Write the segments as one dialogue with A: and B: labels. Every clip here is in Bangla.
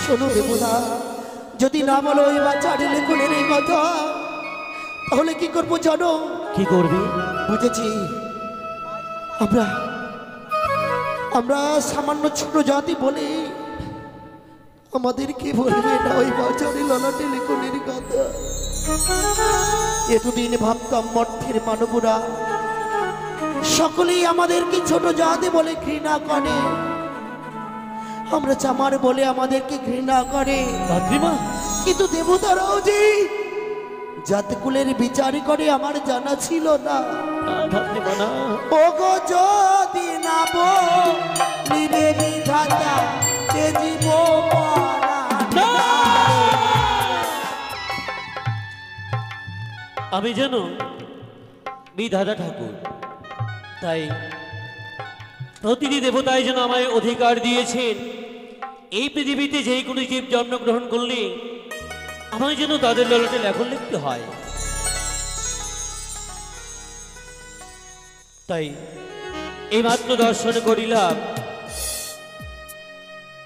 A: শোনো দেবতা, যদি না বলো ওই বাচ্চার লেখনের এই কথা, তাহলে কি করবো জানো?
B: কি করবি?
A: বুঝেছি, আমরা আমরা সামান্য ছোট জাতি বলে আমাদেরকে বলবে না ওই বাচ্চার ললাটে লেখনের কথা। এতদিন ভাবতাম মঠের মানবরা সকলেই আমাদেরকে ছোট জাতি বলে ঘৃণা করে, আমরা চামার বলে আমাদেরকে ঘৃণা করে। কিন্তু দেবতারাও যে জাতকুলের বিচার করে আমার জানা ছিল না। ওগো যদি না বলিবে বিধাতা কে জীব
B: আমি যেন বিধাতা ঠাকুর, তাই প্রতিটি দেবতাই যেন আমায় অধিকার দিয়েছেন এই পৃথিবীতে যে কোনো জীব জন্মগ্রহণ করলে আমায় যেন তাদের ললাটে লেখন লিখতে হয়। তাই এইমাত্র দর্শন করিলাম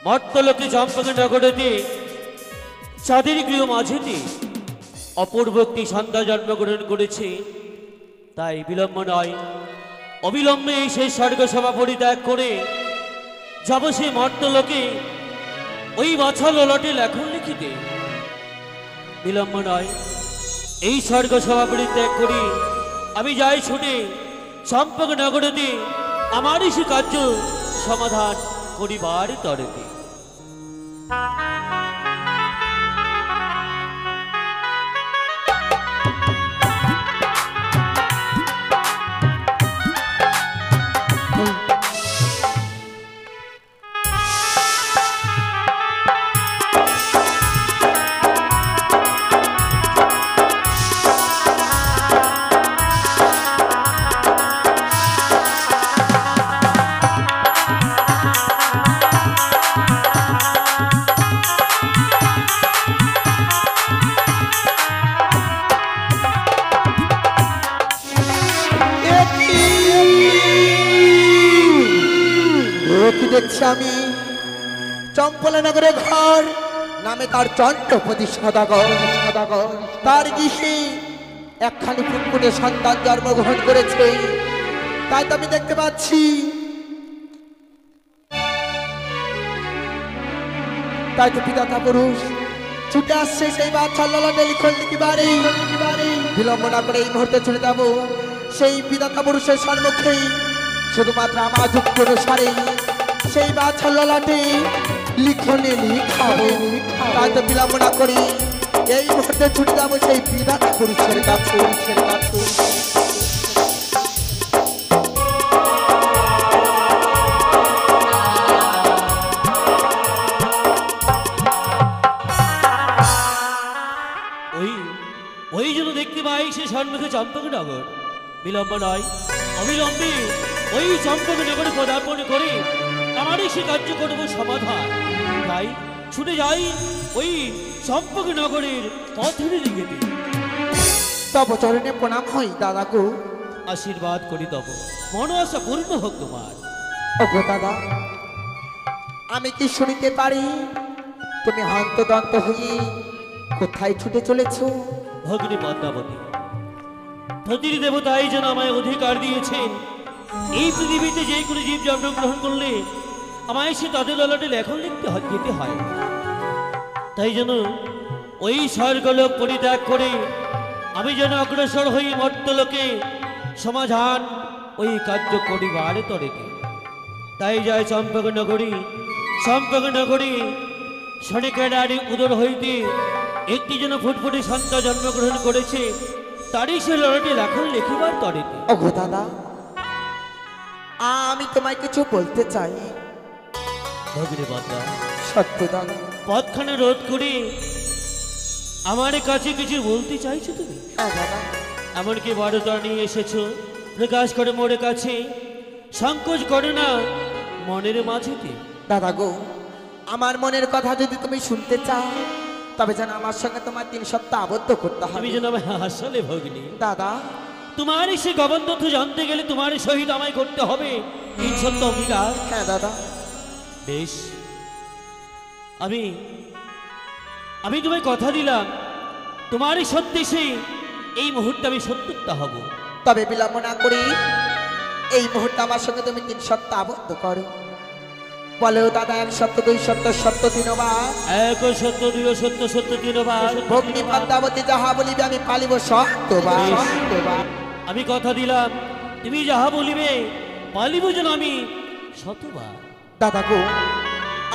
B: মর্তলোকে চম্পকে নগরেতে চাঁদের গৃহ মাঝেতে অপূর্ব একটি সন্ধ্যা জন্মগ্রহণ করেছে। তাই বিলম্ব নয়, অবিলম্বে সেই স্বর্গ সভা পরিত্যাগ করে যাব সে মর্তলোকে ওই বাছা ললাটে লেখন লিখিতে। বিলম্ব নয়, এই স্বর্গ সভা পরিত্যাগ করি আমি যাই ছুটে চম্পক নগরেতে আমারই সে কার্য সমাধান করিবার তরেতে।
A: দেখছি আমি চম্পলানগরে ঘর নামে তার চন্দ্রপতি সদাগর, তার গৃহে একখানি ফুটফুটে সন্তান জন্মগ্রহণ করেছে। তাই তো আমি দেখতে পাচ্ছি, তাই তো পিতা পুরুষ ছুটে আসছে সেই বাচ্চা ললাটে লিখন লিখিবারে। বিলম্ব না করে এই মুহূর্তে ছুটে যাব সেই পিতা পুরুষের সম্মুখে, শুধুমাত্র আমার যুক্তি অনুসারে সেই বাচ্চা ললাটে লিখনে লিখাবো। তাই তো বিলম্ব না করি এই মুহূর্তে ছুটে যাবো সেই বিধাতা পুরুষের কাছে।
B: ওই জন্য দেখতে পাই সে সম্মুখে চম্পক নগর। বিলম্ব নয়, অবিলম্বে ওই চম্পক নগরে পদার্পণ করে আমারই সে কার্য করব সমাধান। তাই ছুটে যাই ওই চম্পক নগরের পথের দিকে।
A: তব চরণে প্রণাম হয় দাদা গো।
B: আশীর্বাদ করি তব মন আশা পূর্ণ হোক তোমার।
A: ওগো দাদা, আমি কি শুনিতে পারি তুমি হন্তদন্ত হয়ে কোথায় ছুটে চলেছ?
B: ভগিনী পদ্মাবতী, প্রতিটি দেবতাই যেন আমায় অধিকার দিয়েছেন এই পৃথিবীতে যে কোনো জীব জন্মগ্রহণ করলে আমায় সে তাদের ললাটে লেখন লিখতে যেতে হয়। তাই যেন ওই স্বর্গলোক পরিত্যাগ করে আমি যেন অগ্রসর হই মর্তলোকে সমাধান ওই কার্য করিবার তরেতে। তাই যায় চম্পক নগরী শনিকেরারি উদর হইতে একটি যেন ফুটফুটে সন্তান জন্মগ্রহণ করেছে, তারই সে ললাটে লেখন লিখিবার তরেতে।
A: ওগো দাদা, আমি তোমায় কিছু বলতে চাই।
B: ভগিনী পদ্মা,
A: সত্য দাদা,
B: পথখানে রোধ করে আমার কাছে কিছু বলতে চাইছো তুমি?
A: দাদা,
B: এমনকি বারোটা নিয়ে এসেছো, প্রকাশ করে মোর কাছে, সংকোচ করো না মনের মাঝেতে।
A: দাদা গো, আমার মনের কথা যদি তুমি শুনতে চাও তবে যেন আমার সঙ্গে তোমার 3 সপ্তাহ আবদ্ধ করতে হবে।
B: তুমি যেন আমায় হাসালে ভগিনী।
A: দাদা,
B: তোমার সে গোপন তথ্য জানতে গেলে তোমার সহিত আমায় করতে হবে 3 সপ্তাহ অঙ্গীকার।
A: হ্যাঁ দাদা।
B: বেশ, আমি আমি তোমায় কথা দিলাম, তোমারই সত্যি সেই এই মুহূর্তে আমি সত্যতা হব।
A: তবে বিলম্ব না করি এই মুহূর্তে আমার সঙ্গে তুমি 3 সপ্তাহ আবদ্ধ করো। বলো দাদা, 1 সত্য 2 সত্য সত্য 3 বার,
B: এক সত্য, দুই সত্য, সত্য 3 বার।
A: ভগ্নি পদ্মাবতী যাহা বলিবে আমি পালিব সত্যবার।
B: আমি কথা দিলাম, তুমি যাহা বলিবে পালিব যেন আমি শতবার।
A: দাদা গো,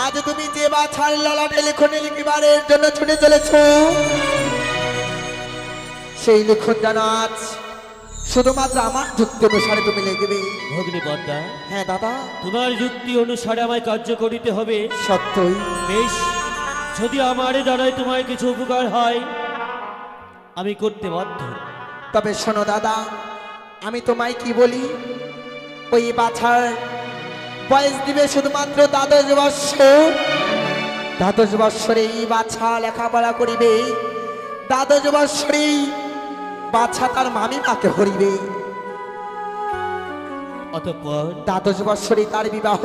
A: আজ তুমি যে বাছার ললাটে লিখনে লিখিবারের জন্য ছুটে চলেছ, সেই লিখন যেন আজ শুধুমাত্র আমার যুক্তি অনুসারে তুমি লিখবে।
B: ভগ্নি পদ্মা,
A: হ্যাঁ দাদা,
B: তোমার যুক্তি অনুসারে আমায় কার্য করিতে হবে।
A: সত্যই।
B: বেশ, যদি আমার দ্বারাই তোমার কিছু উপকার হয় আমি করতে বাধ্য।
A: তবে শোনো দাদা, আমি তোমায় কি বলি, ওই বাছার বয়স দিবে শুধুমাত্র 12 বৎসর। 12 বৎসরে এই বাছা লেখাপড়া করিবে, 12 বৎসরেই বাছা তার মামি মাকে হরিবে।
B: অতঃপর
A: 12 বৎসরে তার বিবাহ,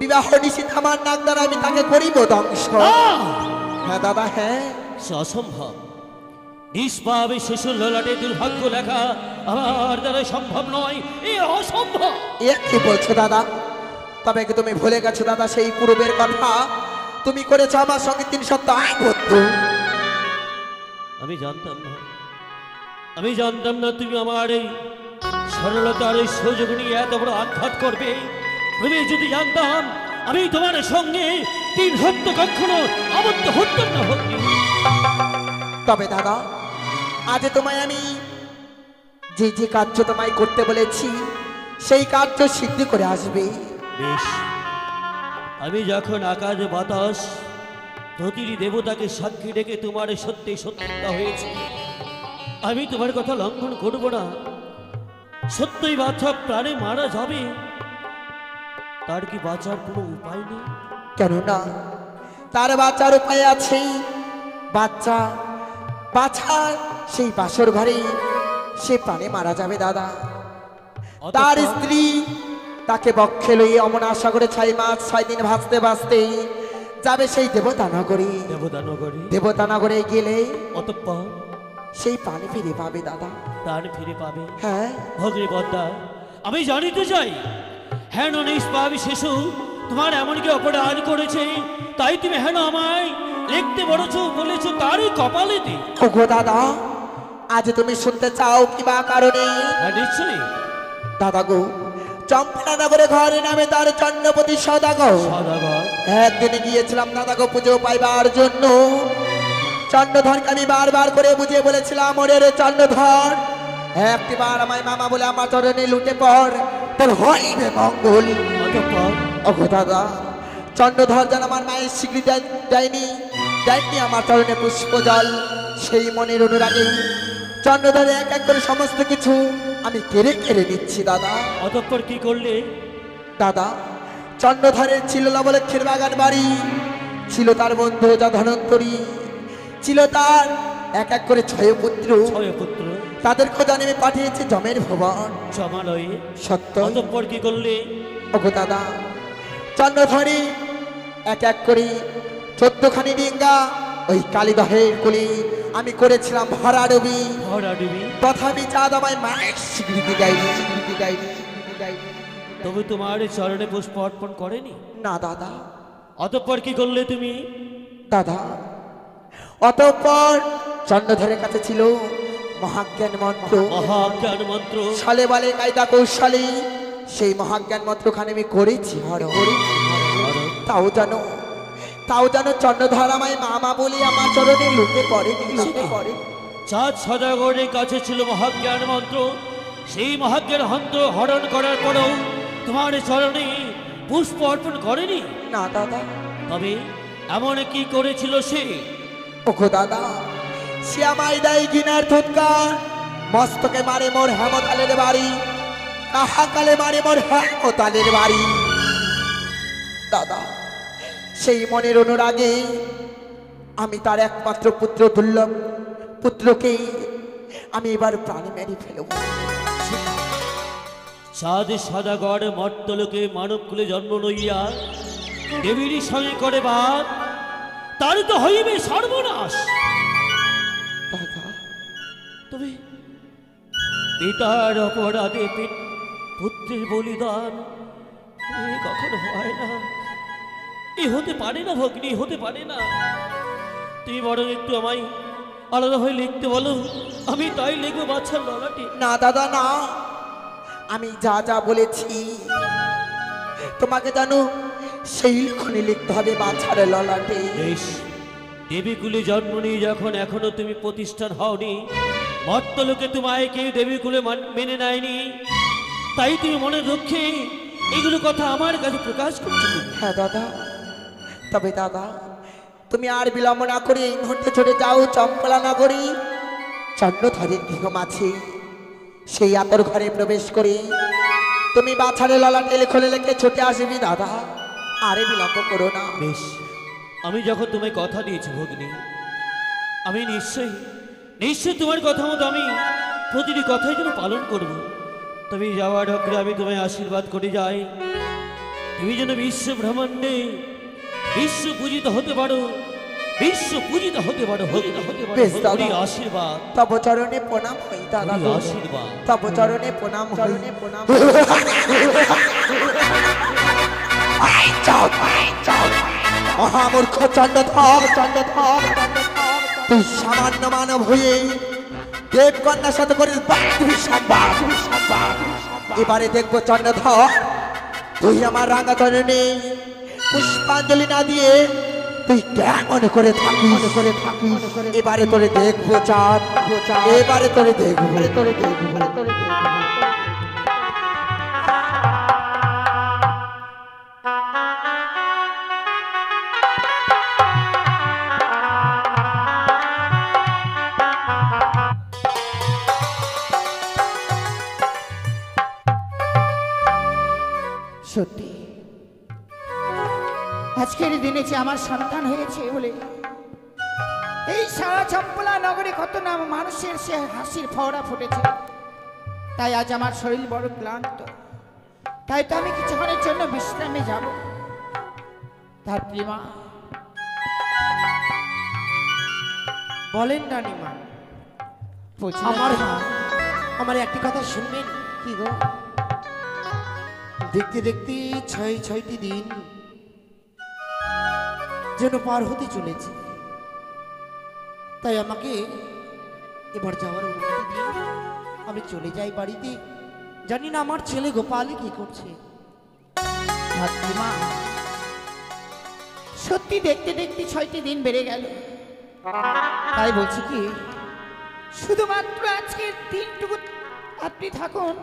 A: বিবাহ নিশ্চিত আমার নাক দ্বারা আমি তাকে করিব ধ্বংস। হ্যাঁ দাদা, হ্যাঁ।
B: সে অসম্ভব। নিষ্পাপে শিশুর ললাটে দুর্ভাগ্য লেখা আমার দ্বারা সম্ভব নয়, এ অসম্ভব।
A: এ কি বলছো দাদা? তবে কি তুমি ভুলে গেছো দাদা সেই পূর্বের কথা? তুমি করেছো আমার সঙ্গে 3 সপ্তাহ আবদ্ধ।
B: আমি জানতাম না, আমি জানতাম না তুমি আমার এই সরলতার এই সুযোগ নিয়ে এত বড় আঘাত করবে। তুমি যদি জানতাম আমি তোমার সঙ্গে 3 সপ্তাহ কখনো আবদ্ধ হতাম না। ভক্তি,
A: তবে দাদা, আজ তোমায় আমি যে যে কার্য তোমায় করতে বলেছি সেই কার্য সিদ্ধি করে আসবে।
B: বেশ, আমি যখন আকাশ বাতাস প্রতিটি দেবতাকে সাক্ষী রেখে তোমার সত্যি সত্যতা হয়েছে, আমি তোমার কথা লঙ্ঘন করব না। সত্যই বাচ্চা প্রাণে মারা যাবে, তার কি বাঁচার কোনো উপায় নেই?
A: কেন না, তার বাচ্চার উপায় আছে। বাচ্চা বাচ্চা সেই বাসর ঘরে সে প্রাণে মারা যাবে দাদা। তার স্ত্রী তাকে বক্ষে লইয়ে অমনা সাগরে 6 মাস 6 দিন ভাসতে ভাসতে যাবে সেই দেবতানগরে। দেবতানগরে গেলে
B: অতঃপর
A: সেই পানি ফিরে পাবে দাদা।
B: প্রাণ ফিরে পাবে?
A: হ্যাঁ
B: ভগ্নী পদ্মা, আমি জানিতে চাই, হেন নিষ্পাপী শিশু তোমার এমন কি অপরাধ করেছে তাই তুমি হেন আমায় লিখতে বলেছো তারই কপালে দি?
A: ওগো দাদা, আজ তুমি শুনতে চাও কি বা কারণে?
B: হ্যাঁ নিশ্চয়ই।
A: দাদা গো, চম্পনানগরে ঘরে নামে তার চন্দ্রপতি সদাগর। একদিন গিয়েছিলাম দাদা গো পুজো পাইবার জন্য। চন্দ্রধরকে আমি বারবার করে বুঝিয়ে বলেছিলাম, ওরে রে চন্দ্রধর, একটিবার আমায় মামা বলে আমার চরণে লুটে পড়, তোর হইবে মঙ্গল। ওগো দাদা, চন্দ্রধর যেন আমার মায়ের স্বীকৃতি দেয়নি আমার চরণে পুষ্প জল। সেই মনের অনুরাগে চন্দ্রধরে এক এক করে সমস্ত কিছু আমি কেড়ে কেড়ে নিচ্ছি দাদা।
B: অতঃপর কি করলে?
A: দাদা, চন্দ্রধরের ছিল লবলক্ষের বাগান বাড়ি, ছিল তার বন্ধু ধনন্তরী, ছিল তার এক এক করে 6 পুত্র। তাদের খোঁজা নেমে পাঠিয়েছে জমের ভবন
B: জমালয়ে।
A: সত্য।
B: অতঃপর কি করলে?
A: ওগো দাদা, চন্দ্রধরে এক এক করে 14খানি ডিঙ্গা ওই কালীদহের কুলি আমি করেছিলাম ভরাডুবি। তথাপি চাঁদ আমায় মায়ের স্বীকৃতি দেয়নি।
B: তবে তোমার চরণে পুষ্প অর্পণ করেনি?
A: না দাদা।
B: অতঃপর কি করলে তুমি?
A: দাদা, অতঃপর চন্দ্রধরের কাছে ছিল মহাজ্ঞান মন্ত্র।
B: মহাজ্ঞান মন্ত্র
A: সালে বালে কায়দা কৌশলী সেই মহাজ্ঞান মন্ত্রখানে আমি করেছি। তাও জানো চন্দ্রধর আমায় মামা বলে আমার চরণে লুটে পড়ে।
B: চাঁদ সদাগরের কাছে ছিল মহাজ্ঞান মন্ত্র, সেই মহাজ্ঞান মন্ত্র হরণ করার পরেও তোমার চরণে পুষ্প অর্পণ করেনি?
A: না দাদা।
B: তবে এমন কি করেছিল সে?
A: ওগো দাদা, সে আমায় দেয় ঘৃণার ধুৎকার, মস্তকে মারে মোর হেমতালের বাড়ি, কাহাকালে মারে মোর হেমতালের বাড়ি। দাদা, সেই মনের অনুরাগে আমি তার একমাত্র পুত্র দুর্লভ পুত্রকে আমি এবার প্রাণে মেরে ফেলব।
B: চাঁদ সদাগর মর্তলোকে মানব কুলে জন্ম লইয়া দেবীর সঙ্গে করে বাদ তার তো হইবে সর্বনাশ।
A: দাদা
B: তবে পিতার অপরাধে পুত্রের বলিদান এ কখনো হয় না, এ হতে পারে না ভগ্নী, হতে পারে না। তুমি বরং একটু আমায় আলাদা হয়ে লিখতে বলো, আমি তাই লিখবো বাচ্চার ললাটে।
A: না দাদা না, আমি যা যা বলেছি তোমাকে জানো সেই লিখনে লিখতে হবে বাছার ললাটে।
B: বেশ, দেবীকুলে জন্ম নিয়ে যখন এখনো তুমি প্রতিষ্ঠান হওনি, মর্তলোকে তোমায় কেউ দেবীকুলে মেনে নেয়নি, তাই তুমি মনে রক্ষে এগুলো কথা আমার কাছে প্রকাশ করছো।
A: হ্যাঁ দাদা, তবে দাদা তুমি আর বিলম্ব না করে এই মুহূর্তে চলে যাও চম্পলা নগরী। চন্দ্রধরের গৃহ মাঝে সেই আতর ঘরে প্রবেশ করে তুমি বাছারে ললাটে লিখনে লিখে ছুটে আসবি দাদা, আরে বিলম্ব করো না।
B: বেশ, আমি যখন তোমায় কথা দিয়েছি ভগ্নী, আমি নিশ্চয়ই নিশ্চয়ই তোমার কথা মতো আমি প্রতিটি কথাই যেন পালন করব। তবে যাওয়ার অগ্রে আমি তোমায় আশীর্বাদ করে যাই, তুমি যেন বিশ্ব ব্রহ্মাণ্ডে বিশ্ব পূজিত হতে পারো, বিশ্ব পূজিত হতে পারো, হতে পারো।
A: বেশ দাদা,
B: ওরই আশীর্বাদ,
A: তব চরণে প্রণাম হই দাদা,
B: ওরই আশীর্বাদ।
A: তব চরণে প্রণাম, চরণে প্রণাম। মহামূর্খ চন্দ্রধর, চন্দ্রধর, তুই সামান্য মানব হয়ে দেবকন্যার সাথে করিস বান্ধবী সংবাদ। এবারে দেখবো চন্দ্রধর তুই আমার রাঙা চরণে পুষ্পাঞ্জলি না দিয়ে তুই কেমন করে থাকিস, এবারে তোরে দেখবো চাঁদ, এবারে তোরে দেখবো, তোরে দেখবো, তোরে দেখবো।
C: সত্যি আজকের দিনে যে আমার সন্তান হয়েছে বলে এই সারা চম্পলা নগরে কত না মানুষের সে হাসির ফোঁটা ফুটেছে, তাই আজ আমার শরীর বড় ক্লান্ত, তাই তো আমি কিছুক্ষণের জন্য বিশ্রামে যাব। তার প্রিমা
D: বলেন রানীমা,
C: আমার
D: আমার একটি কথা শুনবেন?
C: কি গো?
D: দেখতে দেখতে ছয়টি দিন যেন পার হতে চলেছে, তাই আমাকে এবার যাওয়ার অনুমতি দিন, আমি চলে যাই বাড়িতে। জানি না আমার ছেলে গোপালে কি করছে।
C: তার প্রিমা সত্যি দেখতে দেখতে 6টি দিন বেড়ে গেল, তাই বলছি কি শুধুমাত্র আজকের দিনটুকু আপনি থাকুন।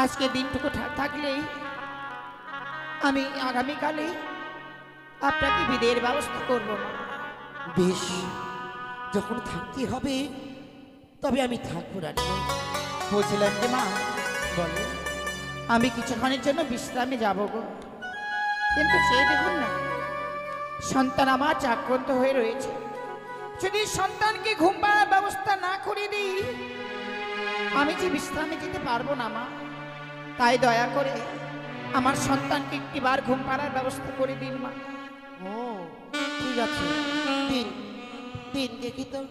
C: আজকে দিনটুকু থাকলেই আমি আগামীকালে আপনাকে বিদায়ের ব্যবস্থা করব না।
D: বেশ, যখন থাকতে হবে তবে আমি থাকবো রানীমা।
C: বলছিলাম যে মা,
D: বলো।
C: আমি কিছুক্ষণের জন্য বিশ্রামে যাব গো, কিন্তু সেই দেখুন না সন্তান আমার আক্রান্ত হয়ে রয়েছে। যদি সন্তানকে ঘুম পাড়ার ব্যবস্থা না করে দিই আমি যে বিশ্রামে যেতে পারবো না মা, তাই দয়া করে আমার সন্তানকে একটিবার ঘুম পাড়ার ব্যবস্থা করে দিন মা।
D: ও ঠিক আছে, দিন দিন দেখি তো।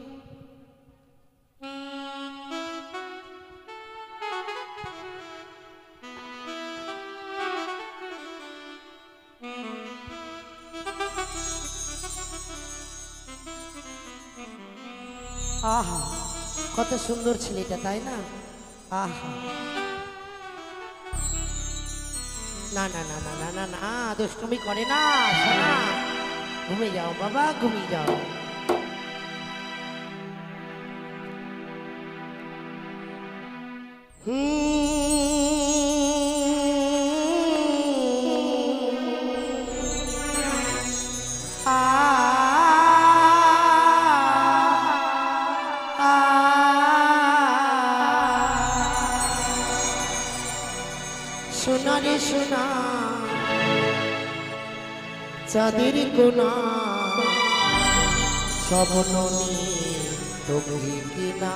D: আহা, কত সুন্দর ছেলেটা, তাই না? আহা, না না না না না না না, দুষ্টুমি করে না, শোনা। ঘুমিয়ে যাও বাবা, ঘুমিয়ে যাও। সোনা রে সোনা, চাঁদের কোনা, স্বপ্ন তুমি কিনা,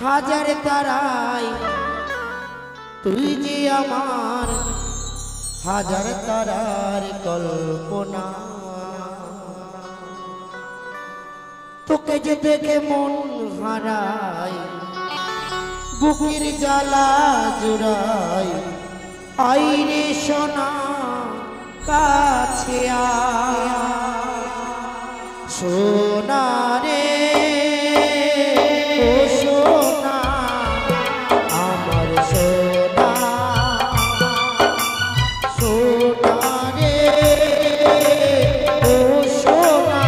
D: হাজার তারাই তুই যে আমার হাজার তারার কল্পনা। তোকে যে দেখে মন হারায়, বুকের জ্বালা জুড়াই, আইরে সোনা কাছে সোনা রে ও সোনা, আমার সোনা সোনা রে ও সোনা,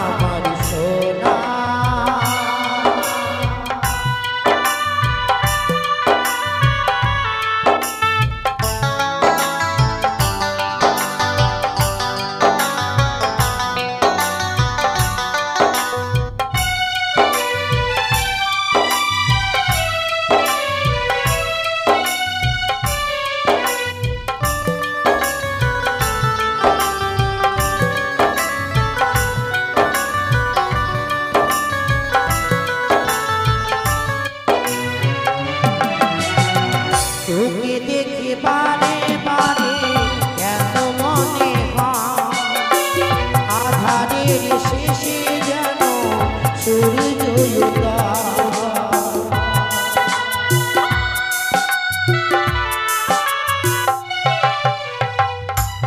D: আমার সোনা। তোকে দেখে বারে বারে কেন মনে হয় আধারের শেষে যেন সূর্য উদয়।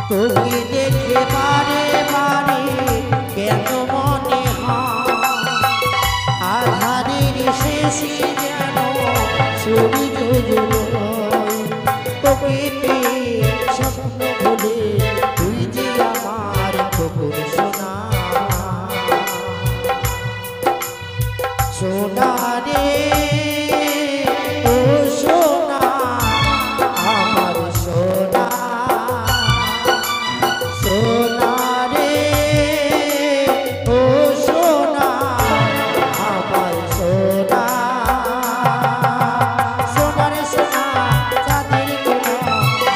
D: তোকে দেখে বারে বারে কেন মনে হয় আধারের শেষে যেন সূর্য উদয়। তোকে পেয়ে স্বপ্ন ভুলে তুই যে আমার খবর সোনা সোনা রে ও সোনা, আমার সোনা সোনা রে ও সোনা, আমার সোনা সোনা রে সোনা, চাঁদের কোনা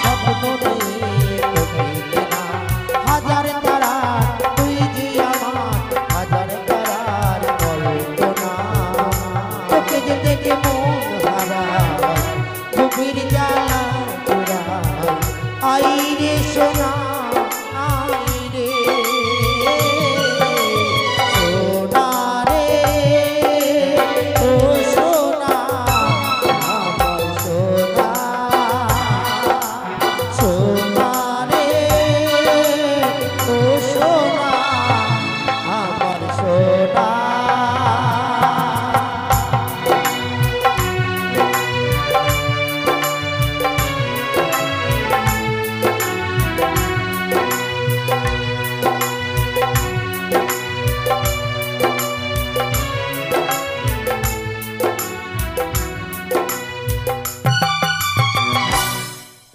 D: স্বপ্ন নিয়ে তোকে কেনা, হাজার তারা তুই যে আমার হাজার তারার কল্পনা। তোকে যে দেখে মন হারায়, বুকের জ্বালা জুড়ায়, আইরে সোনা আইরে সোনা রে ও সোনা, আমার সোনা সোনা রে ও সোনা, আমার সোনা।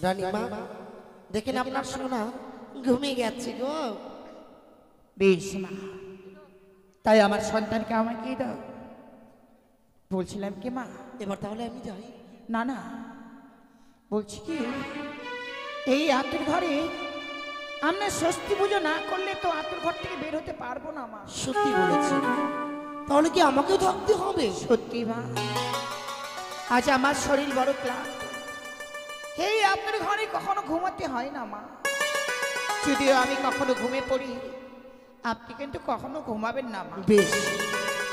D: রানীমা দেখেন আপনার সোনা ঘুমিয়ে গেছে গো।
C: বেশ মা, তাই আমার সন্তানকে আমাকে দাও। বলছিলাম কি মা,
D: এবার তাহলে আমি যাই।
C: না না, বলছি কি এই আতুর ঘরে আমরা ষষ্ঠী পুজো না করলে তো আতুর ঘর থেকে বের হতে পারবো না মা।
D: সত্যি বলেছি, তাহলে কি আমাকেও থাকতে হবে?
C: সত্যি মা, আজ আমার শরীর বড় ক্লান্ত। এই আপনার ঘরে কখনো ঘুমাতে হয় না মা। যদিও আমি কখনো ঘুমে পড়ি, আপনি কিন্তু কখনো ঘুমাবেন না মা।
D: বেশ,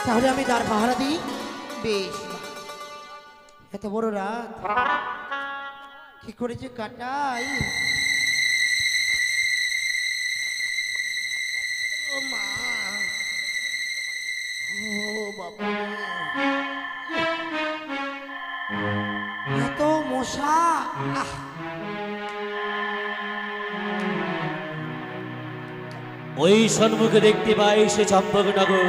D: তাহলে আমি দ্বার পাহারা দিই।
C: বেশ মা।
D: এত বড় রাত কি করে যে কাটাই। ও মা, ও বাবা, এত মশা।
B: ওই সন্মুখে দেখতে পাই সে চম্পকনগর।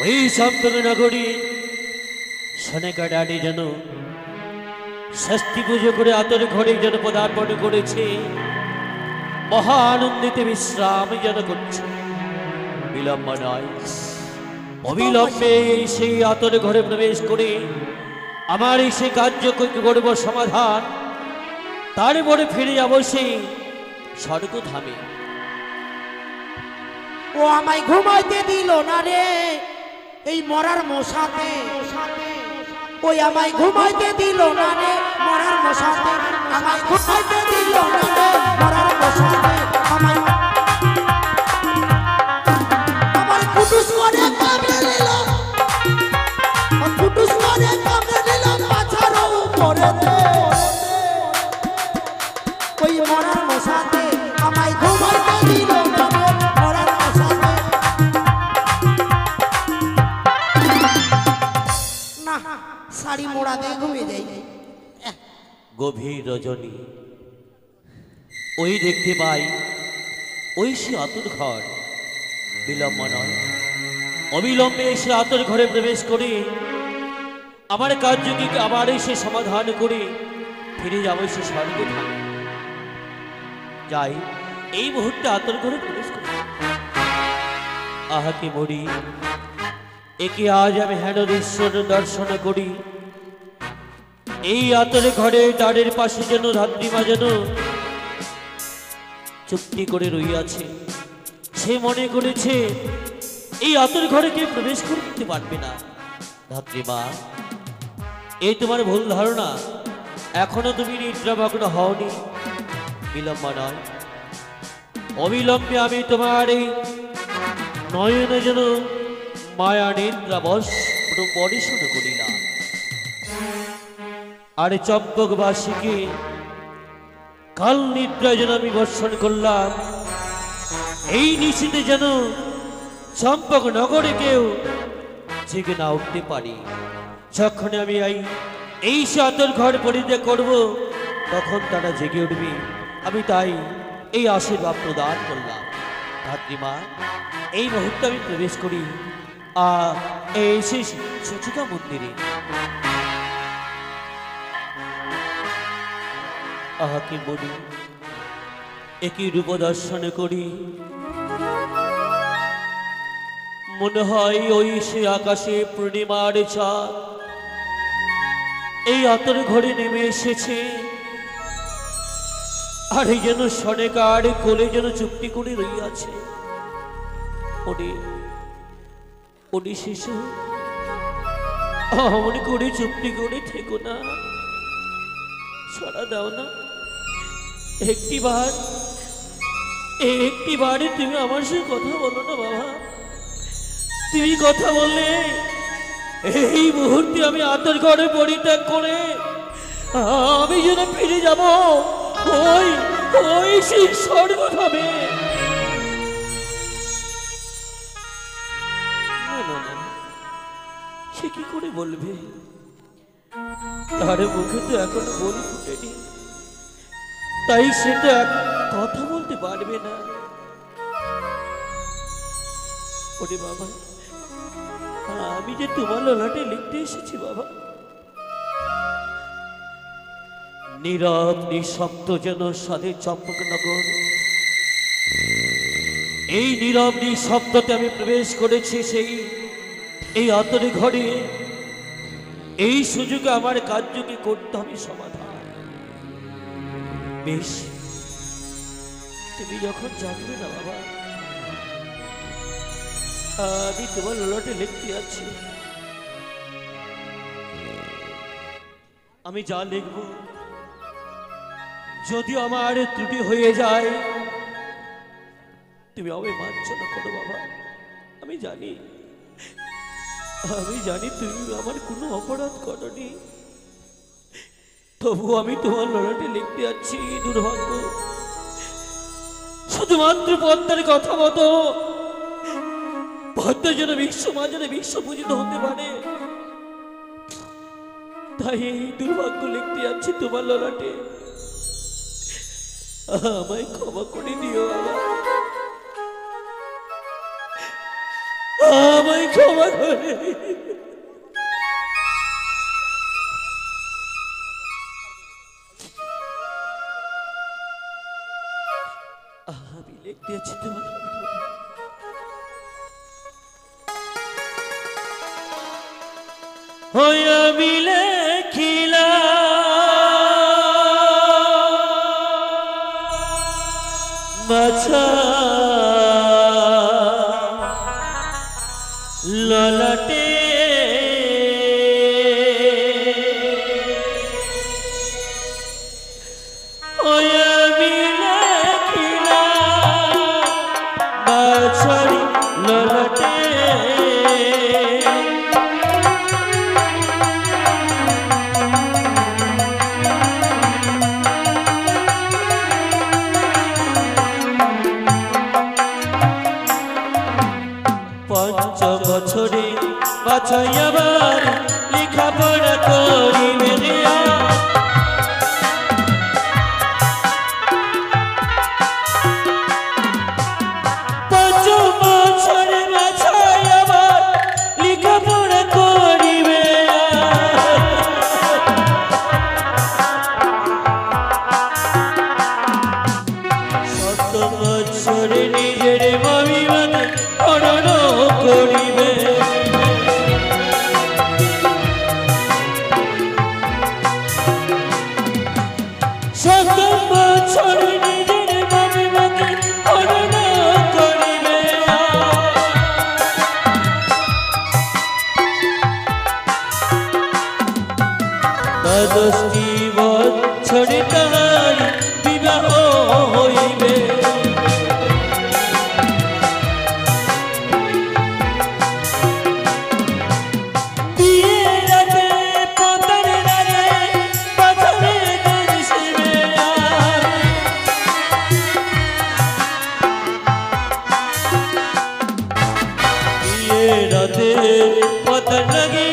B: ওই চম্পকনগরী সনেকা ডানি যেন ষষ্ঠী পুজো করে আতর ঘরে যেন পদার্পণ করেছে, মহা আনন্দিতে বিশ্রাম যেন করছে। বিলম্ব নয়, অবিলম্বে সেই আতর ঘরে প্রবেশ করে আমার এই সে কার্য করব সমাধান। তারপরে ফিরে যাব সেই স্বর্গধামে।
D: ও আমায় ঘুমাইতে দিল না রে এই মরার মশাতে। ওই আমায় ঘুমাইতে দিল না রে মরার মশাতে। আমায় ঘুমাইতে দিল না রে মরার বসন্তে আমায় আমার কুটুস করে কামড়ে নিল কুটুস করে কামড়ে নিল মাথার উপরেতে ওই মরার বসন্তে আমায় ঘুমাইতে দিল না রে মরার বসন্তে না শাড়ি মোড়া দিয়ে ঘুমিয়ে যাই
B: গভীর রজনী ওই দেখতে পাই ওই সে আতুর ঘর বিলম্ব নয় অবিলম্বে এসে আতুর ঘরে প্রবেশ করে আমার কার্যকে আবার এসে সমাধান করে ফিরে যাবো সে স্বর্গে ধামে যাই এই মুহূর্তে আতুর ঘরে প্রবেশ করি আহাকে মরি একে আজ আমি হেন ঈশ্বর দর্শন করি এই আতর ঘরে দ্বারের পাশে যেন ধাত্রীমা যেন চুক্তি করে রইয়াছে সে মনে করেছে এই আতর ঘরে কেউ প্রবেশ করতে পারবে না ধাত্রীমা এই তোমার ভুল ধারণা এখনো তুমি নিদ্রামগ্ন হওনি বিলম্ব নয় অবিলম্বে আমি তোমার এই নয়নে যেন মায়া নিদ্রাবশ পরিশোধ করিলাম আর চম্পকবাসীকে কাল নিদ্রা যেন আমি বর্ষণ করলাম এই নিশীতে যেন চম্পক নগরে কেউ জেগে না উঠতে পারি যখন আমি এই সাতর ঘর পরিত্যাগ করব তখন তারা জেগে উঠবে আমি তাই এই আশীর্বাদ প্রদান করলাম ধাত্রীমা এই মুহূর্তে আমি প্রবেশ করি এই শেষ সূচিকা মন্দিরে আহাকে বলি একই রূপ দর্শন করি মনে হয় ওই সে আকাশে পূর্ণিমার চাঁদ এই আতর ঘরে নেমে এসেছে আর এই যেন সনেকার কোলে যেন চুক্তি করে রইয়াছে ওরে শিশু অমন করে চুক্তি করে থেকো না ছড়া দাও না একটিবারে তুমি আমার সাথে কথা বলো না বাবা তুমি কথা বললে এই মুহূর্তে আমি আতর ঘরে পরিত্যাগ করে আমি যেন ফিরে যাব ওই সেই স্বর্গধামে সে কি করে বলবে তার মুখে তো এখনো বল ফুটেনি তাই সে তো এক কথা বলতে পারবে না ওরে বাবা আমি যে তোমার ললাটে লিখতে এসেছি বাবা নীরব নিঃশব্দ যেন সাধে চম্পকনগর এই নীরব নিঃশব্দতে আমি প্রবেশ করেছি এই আতরে ঘরে এই সুযোগে আমার কার্যকে করতে হবে সমাধান বেশ তুমি যখন জানবে না বাবা আমি তোমার ললাটে লিখতে আছি আমি যা লিখব যদি আমার ত্রুটি হয়ে যায় তুমি আমায় মার্জনা করো বাবা আমি জানি তুমি আমার কোনো অপরাধ করনি তবু আমি তোমার লড়াইতে লিখতে যাচ্ছি দুর্ভাগ্য শুধুমাত্র পদ্মার কথা মতো পদ্মা যেন বিশ্বমাজনে বিশ্ব পূজিত হতে পারে তাই এই দুর্ভাগ্য লিখতে যাচ্ছি তোমার লড়াইতে আমায় ক্ষমা করে দিও বাবা আমায় ক্ষমা করে আমি লিখতে আছি তোমার আমি লেখিলাম বাছা ললাটে হয়ে মিলে খিলা বাছারি ললটে পঞ্চ বছরে বাছাই আবার লেখাপড়া করিবে পঞ্চ বছরে বাছাই আবার লেখাপড়া করিবে শত বছরে নিজের অভিমানে হরণ করিবে শত বছর নিজের অভিমানে হরণ করিবে দ্বাদশটি বছরে তাহার বিবাহ হইবে রাতে পতন লাগে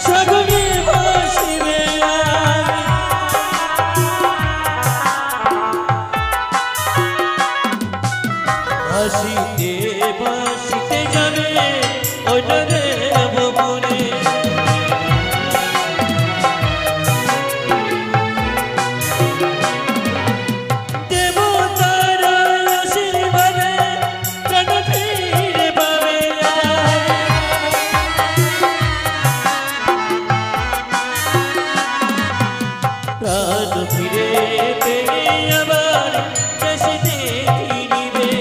B: সাগরে ভাসিবে ভাসিতে ভাসিতে যাবে ওটারে বপুরে প্রাণ ফিরে পেয়ে আবার দেশে ফিরিবে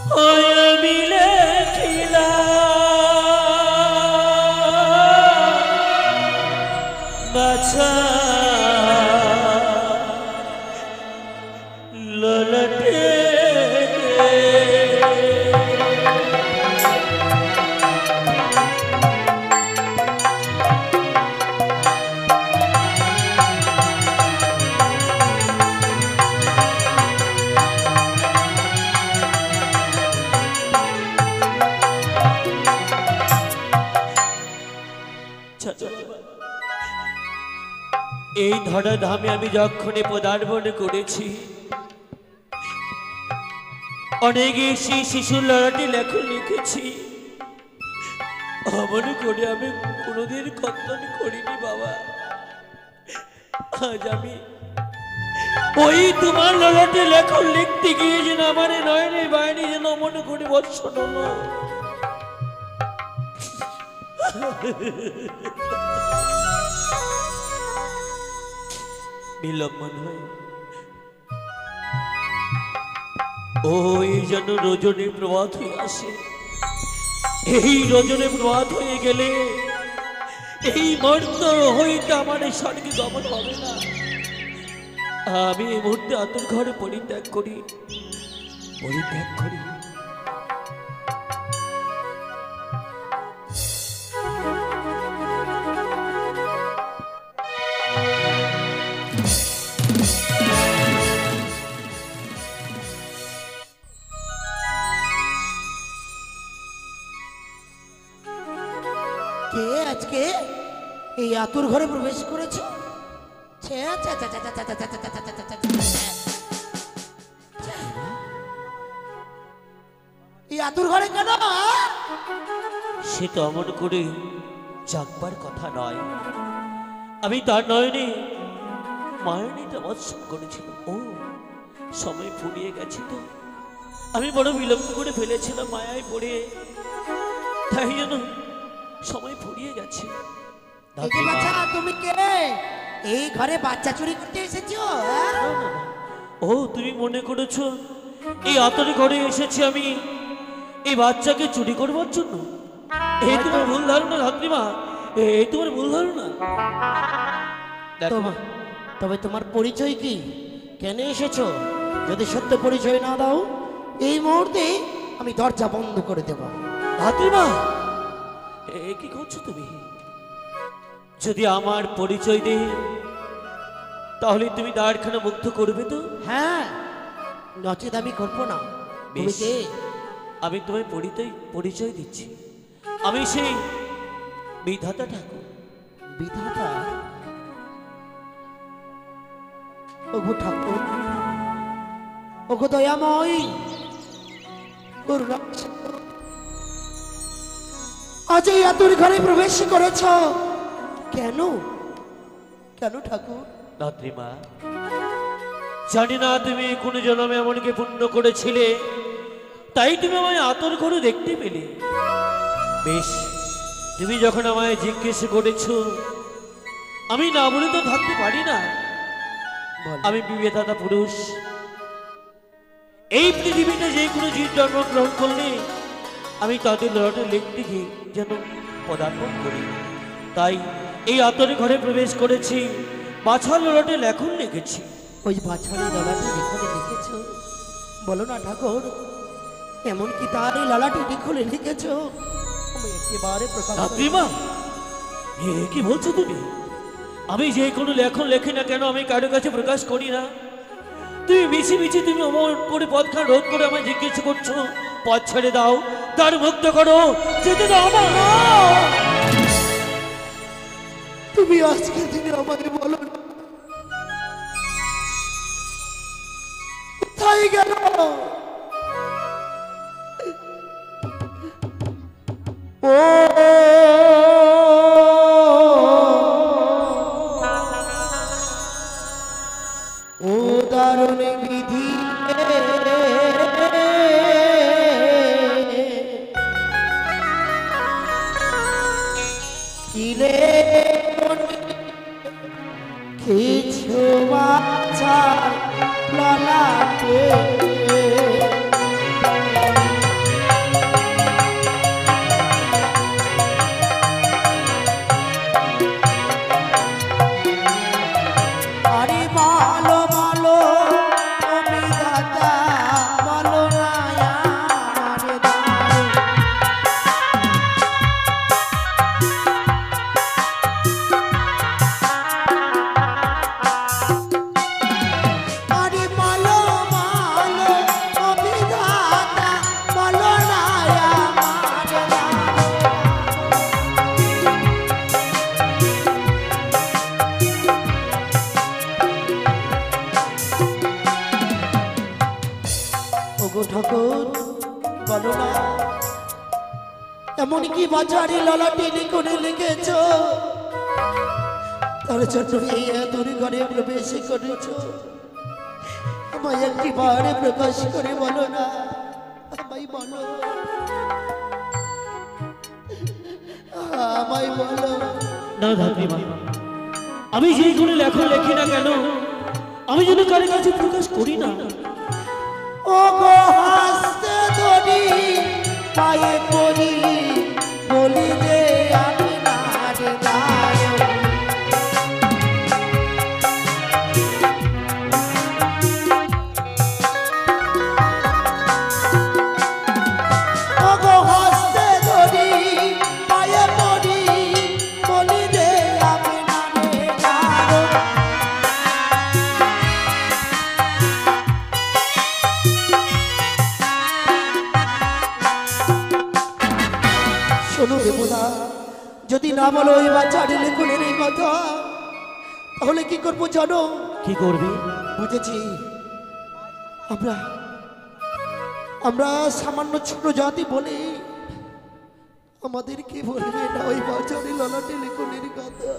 B: হয়ে মিলে খিলা বাছা ললটে এই ধরাধামে আমি যখনই পদার্পণ করেছি অনেক শিশুর লড়াটি লেখন লিখেছি অমন করে আমি কোনোদিন কর্তন করিনি বাবা আজ আমি ওই তোমার লড়াটি লেখন লিখতে গিয়ে যেন আমার নয়নে বাইরে যেন অমন করে বৎসন হলো বিলম্বন হয় ওই যেন রজনী প্রভাত হয়ে আসে এই রজনী প্রভাত হয়ে গেলে এই মর্ত হইতে আমার স্বর্গে গমন হবে না আমি এই মুহূর্তে আতুর ঘরে পরিত্যাগ করি
D: কে আজকে এই আতুর ঘরে প্রবেশ করেছে এই আতুর ঘরে কেন
B: সে তো অমন করে জাগবার কথা নয় আমি তার নয়নে মায়ানিটা বৎসন করেছিল ও সময় ফুরিয়ে গেছে তো আমি বড় বিলম্ব করে ফেলেছিলাম মায়ায় পড়ে তাই যেন সময় ফুরিয়ে গেছে
D: এই যে বাচ্চা, তুমি কে? এই ঘরে বাচ্চা চুরি করতে এসেছো? হ্যাঁ?
B: ও তুমি মনে করেছো এই আতর ঘরে এসেছি আমি এই বাচ্চাকে চুরি করবার জন্য? এই তোমার ভুল ধারণা ধাত্রীমা, এই তোমার ভুল ধারণা। দেখো
D: তোমা- তবে তোমার পরিচয় কি? কেন এসেছো? যদি সত্য পরিচয় না দাও, এই মুহূর্তে আমি দরজা বন্ধ করে দেব।
B: ধাত্রীমা, এ কি করছো তুমি? যদি আমার পরিচয় দে তাহলে তুমি দ্বারখানা মুক্ত করবে তো?
D: হ্যাঁ, নচেত আমি করবো না। তুমি
B: বেশ।
D: কে?
B: আমি তোমায় পরিচয় দিচ্ছি। আমি সেই বিধাতা ঠাকুর।
D: বিধাতা? ওগো ঠাকুর, ওগো দয়াময়, ওর রক্ষা করো। আজ এই আতুর ঘরে প্রবেশ করেছ কেন? কেন ঠাকুর?
B: ধাত্রীমা, জানি না তুমি কোন জন্মে এমনকি পুণ্য করেছিলে তাই তুমি আমায় আতর ঘরে দেখতে পেলে। বেশ, তুমি যখন আমায় জিজ্ঞেস করেছো আমি না বলে তো থাকতে পারি না।
D: বল।
B: আমি বিবেতাতা পুরুষ। এই পৃথিবীতে যে কোনো জীব জন্মগ্রহণ করলে আমি তাদের লড়াটে লিখতে গিয়ে যেন পদার্পণ করি। তাই এই আতর ঘরে প্রবেশ করেছি, বাছার লড়াটে লেখন লিখেছি।
D: ওই বাছারি লালাটি লিখলে লিখেছ? বলো না ঠাকুর, এমনকি তার এই লালাটি লিখলে লিখেছ? আমি একেবারে প্রকাশ করি-
B: ধাত্রীমা, এ কি বলছো তুমি? আমি যে কোনো লেখন লেখি না কেন আমি কারো কাছে প্রকাশ করি না। তুমি মিছি মিছি তুমি অমর করে পথখান রোধ করে আমায় জিজ্ঞেস করছো, পথ ছেড়ে দাও, তার মুক্ত করো, যেতে দাও আমার।
D: তুমি আজকে দিনে আমাকে বলো না, কোথায় গেল? ও দারুণ বিধি, কিলে কিছু বাচ্চা ললাটে আরে বলো বলো তুমি দাদা, বলো না আমার দাদা। আরে বলো বলো তুমি দাদা, বলো না আমার দাদা। ওগো ঠাকুর, বলো না, এমনকি বাজারে ললাটে লিখনে লিখেছ তার জন্য এই এতরি ঘরে প্রবেশ করেছ? আমায় একটিবারে প্রকাশ করে বলো না, আমায় বলো, আমায় বলো।
B: না ধাত্রীমা, আমি যে কোনো লেখন লেখি না কেন আমি যেন কারো কাছে প্রকাশ করি না।
D: ওগো হাসতে ধরি পায়ে পড়ি, বলি দে আমি না রে দায়। ওগো হাসতে ধরি পায়ে পড়ি, বলি দে আমি না রে দায়। শোনো দেবদা, যদি না বলো ওই বাচ্চাটি লেখনের এই কথা, তাহলে কি করবো জানো?
B: কি করবি?
D: বুঝেছি, আমরা আমরা সামান্য ছোট জাতি বলে আমাদের কি বলবে না ওই বাচ্চাটি ললাটে লেখনের কথা।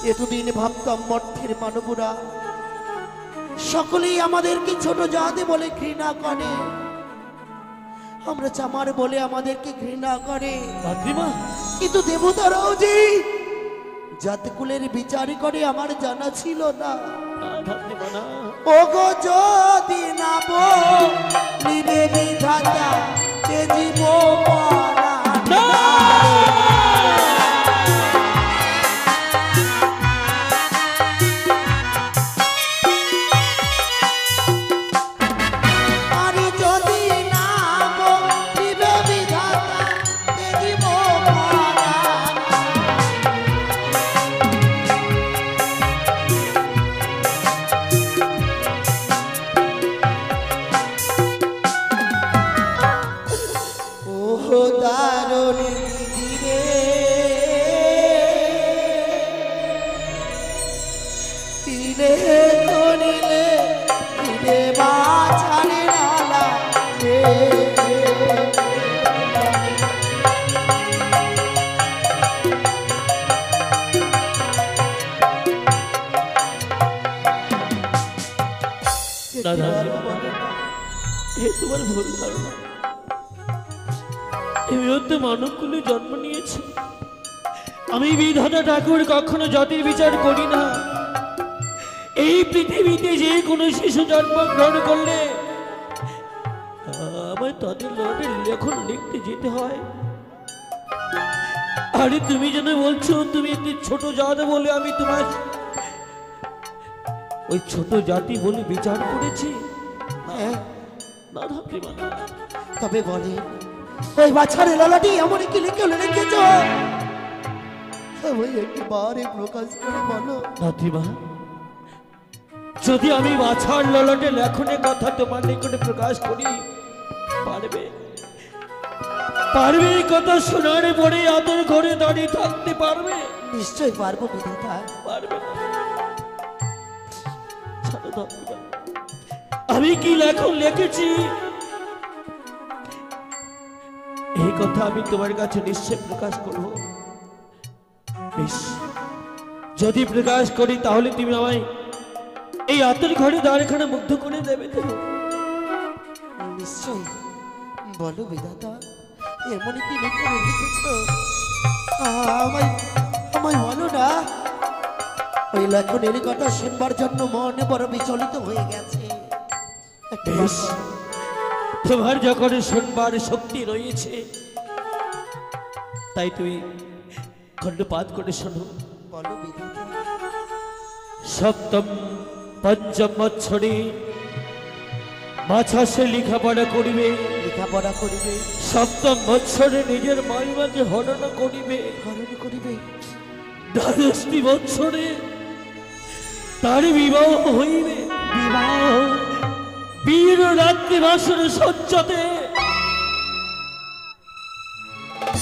D: এতদিন ভাবতাম মঠের মানবরা সকলেই আমাদেরকে ছোট জাতি বলে ঘৃণা করে, আমরা চামার বলে আমাদেরকে ঘৃণা করে।
B: ধাত্রীমা,
D: কিন্তু দেবতারাও যে জাতকুলের বিচার করে আমার জানা ছিল না।
B: না ধাত্রীমা না।
D: ওগো যদি না বলিবে বিধাতা তে জীব পরাণ।
B: না!
D: আরে যদি না বলিবে বিধাতা তে জীব পরাণ। ওহো দারুণ দিদিরে দিলে তনিলে দিলে বাছারে নালা রে।
B: না ধাত্রীমা না। এ তোমার ভুল ধারণা। আমি তো মানবকুলে জন্ম নিয়েছি। আমি বিধাতা ঠাকুর কখনো জাতির বিচার করি না। এই পৃথিবীতে যে কোনো শিশু জন্মগ্রহণ করলে আমার তাদের নামে লেখন লিখতে যেতে হয়। আরে তুমি যেন বলছো তুমি একটি ছোট জাত বলে আমি তোমার ওই ছোট জাতি বলে বিচার করেছি।
D: হ্যাঁ,
B: না ধাত্রীমা না।
D: তবে বলে ওই বাছারে লালাটি এমন কি লিখে রেখেছ? ওই একবারে প্রকাশ করে বলো।
B: ধাত্রীমা, যদি আমি বাছার ললটে লেখনের কথা তোমার নিকটে প্রকাশ করি, পারবে পারবে এই কথা শোনার পরে আদর ঘরে দাঁড়িয়ে থাকতে পারবে?
D: নিশ্চয়ই পারবো বিধাতা।
B: পারবে না। ছাড়ো ধাত্রীমা, আমি কি লেখন লিখেছি এই কথা আমি তোমার কাছে নিশ্চয় প্রকাশ করব। বেশ, যদি প্রকাশ করি তাহলে তুমি আমায় এই আতর ঘরে দাঁড়খানে মুগ্ধ করে দেবে তো?
D: নিশ্চয়ই বলো বিধাতা, এমন কি লিখে রেখেছ? আমায় আমায় বলো না। ওই লেখনের কথা শুনবার জন্য মনে বড় বিচলিত হয়ে গেছে। একটু
B: বেশ,
D: বলো।
B: তোমার যখন শুনবার শক্তি রয়েছে তাই তুমি খণ্ডপাত করে শোনো।
D: বলো বিধাতা।
B: সপ্তম পঞ্চম বৎসরে মাছা সে লেখাপড়া করিবে।
D: লেখাপড়া করিবে,
B: সপ্তম বৎসরে নিজের মাইমাকে হরণ করিবে।
D: হরণ করিবে।
B: দ্বাদশটি বৎসরে তার বিবাহ হইবে।
D: বিবাহ,
B: বীর রাত্রি বাসর সজ্জাতে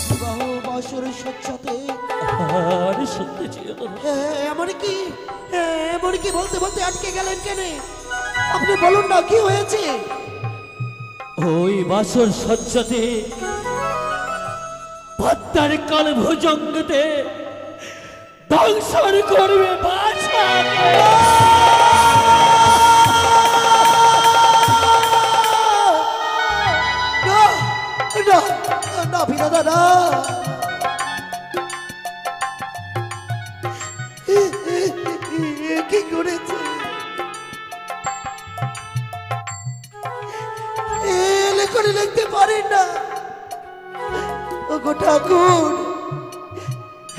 D: বিবাহ বাসর সচ্ছতে।
B: আর সত্যি ছিল না।
D: এমন কি বলতে বলতে আটকে গেলেন কেন? আপনি বলুন না কি হয়েছে?
B: ওই বাসর সজ্জাতে পদ্মার কাল ভুজঙ্গতে ধ্বংসর করবে বাছাকে।
D: না না না বিধাতা না। কি করেছে? লেখনে লিখতে পারেন না। ও গো ঠাকুর,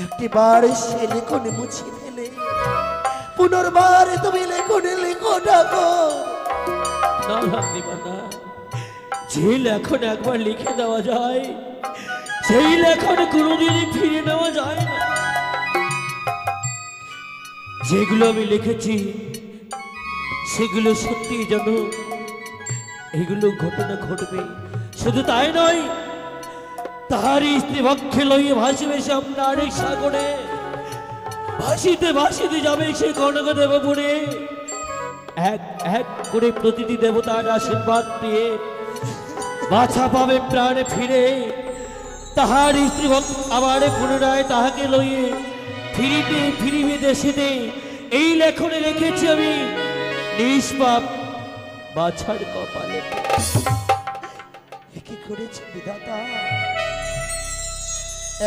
D: একটি বার সে লেখনে মুছে ফেলে পুনর্বার তুমি লেখনে লেখো ঠাকুর।
B: না ধাত্রীমা না, যে লেখন একবার লিখে দেওয়া যায় সেই লেখন কোনোদিনই ফিরে নেওয়া যায় না। যেগুলো আমি লিখেছি সেগুলো সত্যি যেন এগুলো ঘটনা ঘটবে। শুধু তাই নয়, তাহার স্ত্রী পক্ষে লইয়ে ভাসিবে সামনে আরেক সাগরে। ভাসিতে ভাসিতে যাবে সে কনক দেবপুরে। এক এক করে প্রতিটি দেবতার আশীর্বাদ পেয়ে বাছা পাবে প্রাণে ফিরে। তাহার স্ত্রী আবার পুনরায় তাহাকে লইয়ে ফিরিতে ফিরিবে দেশেতে। এই লেখনে রেখেছি আমি নিষ্পাপ বাছার কপালে।
D: কি করেছে বিধাতা?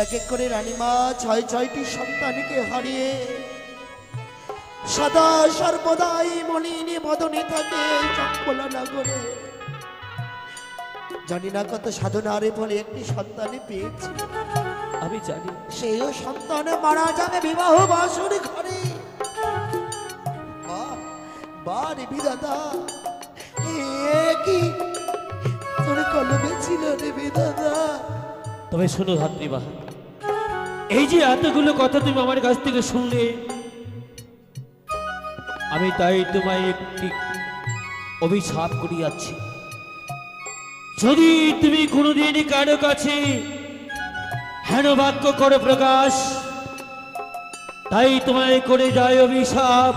D: এক এক করে রানীমা ছয় ছয়টি সন্তানকে হারিয়ে সদা সর্বদাই মলিনী বদনে থাকে চম্পলা নগরে। জানি না কত সাধনার ফলে একটি সন্তানে পেয়েছি,
B: আমি জানি
D: সেইও সন্তানে মারা যাবে বিবাহ বাসর ঘরে। বারে বিধাতা, এ কি তোর কলমে ছিল রে বিধাতা?
B: তবে শোনো ধাত্রীবা, এই যে এতগুলো কথা তুমি আমার কাছ থেকে শুনলে, আমি তাই তোমায় একটি অভিশাপ করিয়াছি। যদি তুমি কোনোদিন কারো কাছে হেন বাক্য করে প্রকাশ, তাই তোমায় করে যায় অভিশাপ,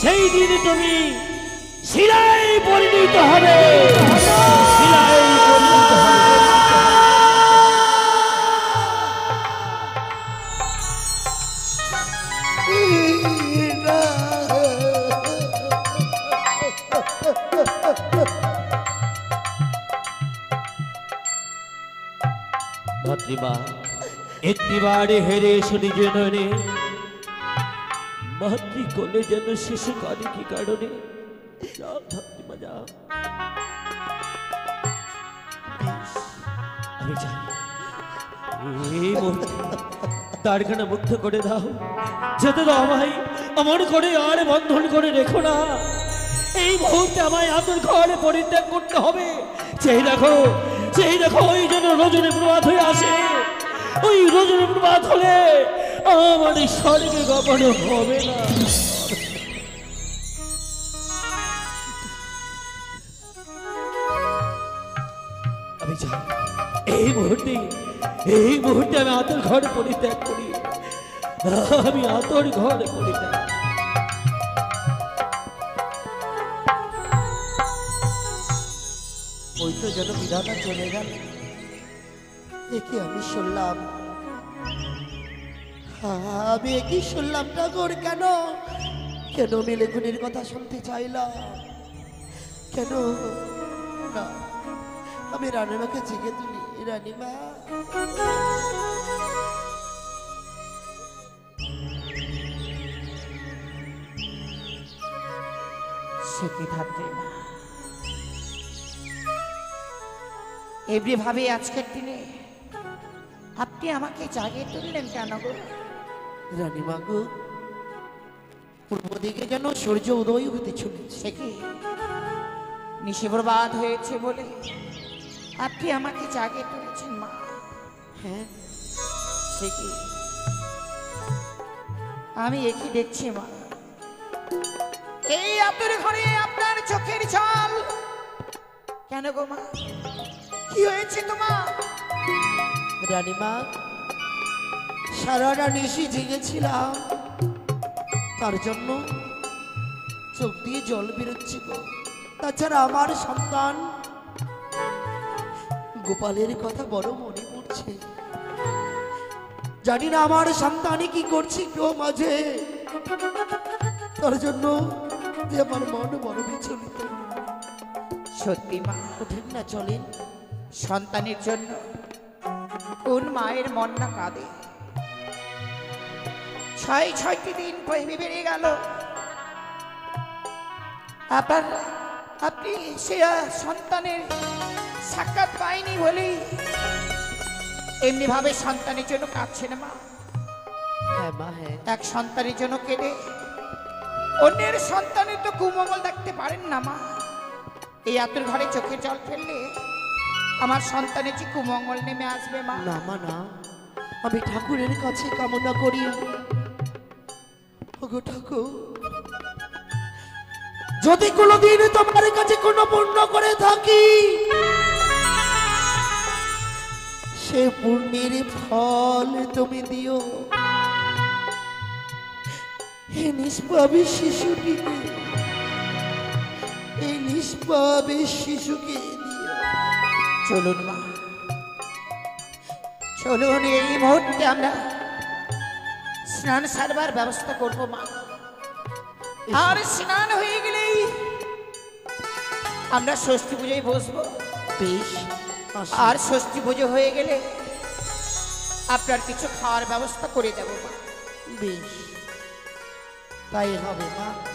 B: সেই দিন তুমি শিলায় পরিণত হবে, শিলায় পরিণত হবে। ভাতৃমা, একটিবারে হেরে এসো নিজে নয়নে, মাতৃ কোলে যেন শিশু করে কি কারণে। যাও ভাতৃমা যাও। আমি জানি এই মুহূর্তে দ্বারখানা মুক্ত করে দাও, যেতে দাও আমায়, আমার করে আর বন্ধন করে রেখো না। এই মুহূর্তে আমায় আতর ঘরে পরিত্যাগ করতে হবে। সেই দেখো, সেই দেখো, ওই জন্য রজনী প্রভাত হয়ে আসে। ওই রজনী প্রভাত হলে আমার স্বর্গে গমন হবে না। আমি জানি এই মুহূর্তে, এই মুহূর্তে আমি আতর ঘর পরিত্যাগ করি, আমি আতর ঘর পরিত্যাগ।
D: ওই তো যেন বিধাতা চলে গেল, একে আমি শুনলাম, আমি একই শুনলাম ঠাকুর। কেন কেন আমি লেখনের কথা শুনতে চাইলাম? কেন না, আমি রানীমাকে জেগে তুলি। রানীমা,
C: সে কি ধাত্রী মা, এমনি ভাবে আজকের দিনে আপনি আমাকে জাগিয়ে তুললেন কেন গো?
D: রানীমা গো, পূর্ব দিকে যেন সূর্য উদয় হতে চলেছে।
C: সে কি নিশিপ্রভাত হয়েছে বলে আপনি আমাকে জাগিয়ে তুলেছেন মা?
D: হ্যাঁ,
C: সে কি আমি একই দেখছি মা, এই আতুর ঘরে আপনার চোখের জল কেন গো মা? কি হয়েছে তোমার?
D: রানীমা, সারাটা নিশি জেগেছিলাম, তার জন্য চোখ দিয়ে জল বেরোচ্ছে গো। তাছাড়া আমার সন্তান গোপালের কথা বড় মনে পড়ছে। জানি না আমার সন্তানই কি করছে কেউ মাঝে, তার জন্য যে আমার মন বড় বিচলিত।
C: সত্যি মা,
D: ওঠেন না, চলেন।
C: সন্তানের জন্য কোন মায়ের মন না কাঁদে? ছয়টি দিন বেরিয়ে গেল, আপনি সে সন্তানের সাক্ষাৎ পাইনি বলেই এমনি ভাবে সন্তানের জন্য কাঁদছেন মা।
D: হ্যাঁ মা, হ্যাঁ।
C: এক সন্তানের জন্য কেঁদে অন্যের সন্তানের তো কুমঙ্গল দেখতে পারেন না মা। এই আতুর ঘরে চোখে জল ফেললে আমার সন্তানের যে কুমঙ্গল নেমে আসবে মা।
D: না মা, না, আমি ঠাকুরের কাছে কামনা করি, ওগো ঠাকুর, যদি কোনোদিন তোমার কাছে কোনো পুণ্য করে থাকি, সে পুণ্যের ফল তুমি দিও এই নিষ্পাপী শিশুটিকে, এই নিষ্পাপী শিশুকে দিও।
C: চলুন মা, চলুন এই মুহূর্তে আমরা স্নান সারবার ব্যবস্থা করব মা। আর স্নান হয়ে গেলেই আমরা ষষ্ঠী পুজোয় বসবো।
D: বেশ, আসি।
C: আর ষষ্ঠী পুজো হয়ে গেলে আপনার কিছু খাওয়ার ব্যবস্থা করে দেবো মা।
D: বেশ, তাই হবে মা।